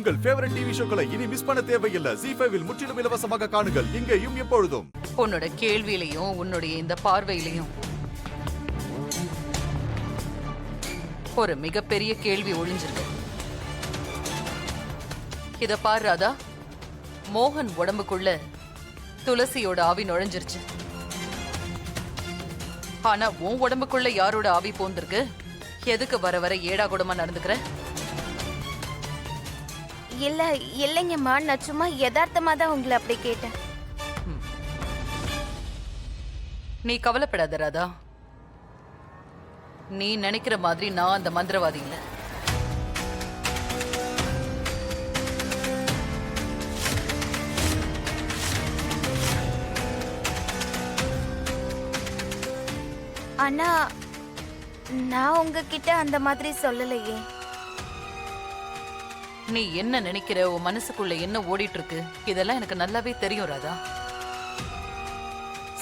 உங்கள் favourite TV ஷோக்களை இனி miss பண்ண தேவையில்லை. ZEE5 இல் முற்றிலும் இலவசமாக காணுங்கள், இங்கேயும் எப்பொழுதும். உன்னோட கேள்வியிலையும் உன்னுடைய இந்த பார்வையிலையும் ஒரு மிகப்பெரிய கேள்வி ஒளிஞ்சிருக்கு. இத பாரு ராதா, மோகன் உடம்புக்குள்ள துளசியோட ஆவி நுழைஞ்சிருச்சு. ஆனா உன் உடம்புக்குள்ள யாரோட ஆவி போந்திருக்கு? எதுக்கு வர வர ஏடா கூடமா நடந்துக்கிற? இல்லைங்கம்மா, நான் சும்மா யதார்த்தமா தான் உங்களை அப்படி கேட்டேன். நீ கவலைப்படாத ராதா, நீ நினைக்கிற மாதிரி நான் அந்த மந்திரவாதி இல்ல. ஆனா நான் உங்ககிட்ட அந்த மாதிரி சொல்லலையே. நீ என்ன நினைக்கிற, உன் மனசுக்குள்ள என்ன ஓடிட்டு இருக்கு, இதெல்லாம் எனக்கு நல்லாவே தெரியும் ராதா.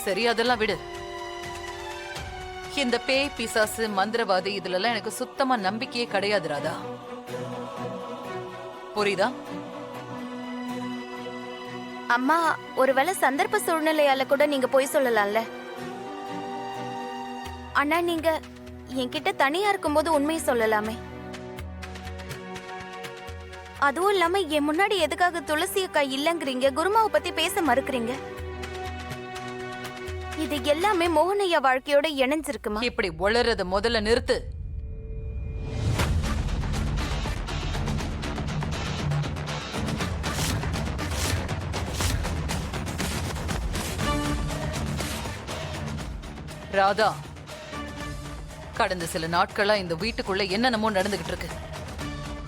சரி, அதெல்லாம் விடு. இந்த பேய் பிசாசு மந்திரவாதி இதுல எனக்கு சுத்தமா நம்பிக்கையே கிடையாது ராதா. புரியுதா? அம்மா, ஒருவேளை சந்தர்ப்ப சூழ்நிலையால கூட நீங்க போய் சொல்லலாம்ல. ஆனா நீங்க என்கிட்ட தனியா இருக்கும்போது உண்மையை சொல்லலாமே. அதுவும் இல்லாம என் முன்னாடி எதுக்காக துளசி அக்கா இல்லங்கிறீங்க, குருமாவை பத்தி பேச மறுக்கிறீங்க? இது எல்லாமே மோகனையா வாழ்க்கையோட இணைஞ்சிருக்குமா? இப்படி உளறத முதல்ல நிறுத்து. ராதா, கடந்த சில நாட்களா இந்த வீட்டுக்குள்ள என்னென்னமோ நடந்துகிட்டு இருக்கு.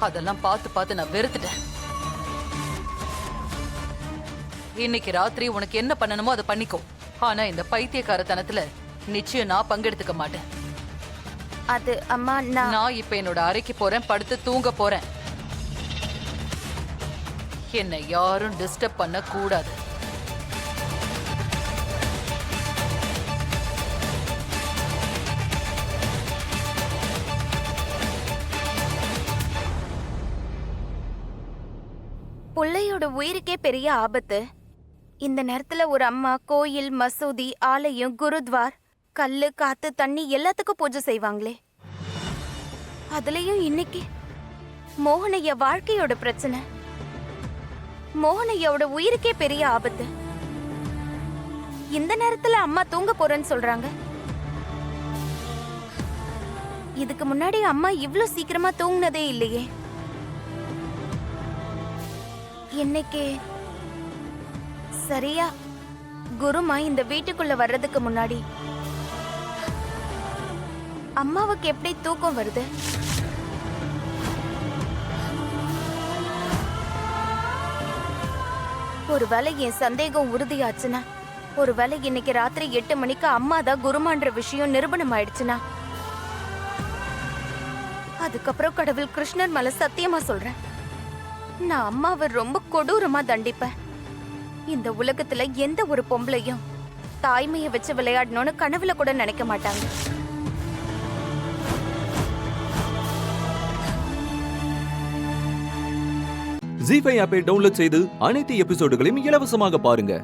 அதெல்லாம் பார்த்து பார்த்து நான் வெறுத்துட்டேன். இன்னைக்கு ராத்திரி உனக்கு என்ன பண்ணணுமோ அதை பண்ணிக்கோ. ஆனா இந்த பைத்தியக்காரத்தனத்துல நிச்சயம் நான் பங்கெடுத்துக்க மாட்டேன். அது அம்மா, நான் இப்ப என்னோட அறைக்கு போறேன், படுத்து தூங்க போறேன். என்னை யாரும் டிஸ்டர்ப் பண்ண கூடாது. புள்ளையோட உயிருக்கே பெரிய ஆபத்து. இந்த நேரத்துல ஒரு அம்மா கோயில், மசூதி, ஆலயம், குருத்வார், கல்லு, காத்து, தண்ணி எல்லாத்துக்கும் பூஜை செய்வாங்களே. அதுலயும் இன்னைக்கு மோகனையா வாழ்க்கையோட பிரச்சனை, மோகனையோட உயிருக்கே பெரிய ஆபத்து. இந்த நேரத்துல அம்மா தூங்க போறேன்னு சொல்றாங்க. இதுக்கு முன்னாடி அம்மா இவ்ளோ சீக்கிரமா தூங்குனதே இல்லையே. இன்னைக்கு சரியா குருமா இந்த வீட்டுக்குள்ள வர்றதுக்கு முன்னாடி அம்மாவுக்கு எப்படி தூக்கம் வருது? ஒருவேளை என் சந்தேகம் உறுதியாச்சுன்னா, ஒருவேளை இன்னைக்கு ராத்திரி 8 மணிக்கு அம்மா தான் குருமான்ற விஷயம் நிரூபணம் ஆயிடுச்சுன்னா, அதுக்கப்புறம் கடவுள் கிருஷ்ணர் மேல சத்தியமா சொல்றேன், நான் அம்மாவை ரொம்ப கொடூரமா தண்டிப்பேன். இந்த உலகத்துல எந்த ஒரு பொம்பளையும் தாய்மையை வச்சு விளையாடணும்னு கனவுல கூட நினைக்க மாட்டாங்க. ZEE5 ஆப்பை டவுன்லோட் செய்து அனைத்து எபிசோடுகளையும் இலவசமாக பாருங்க.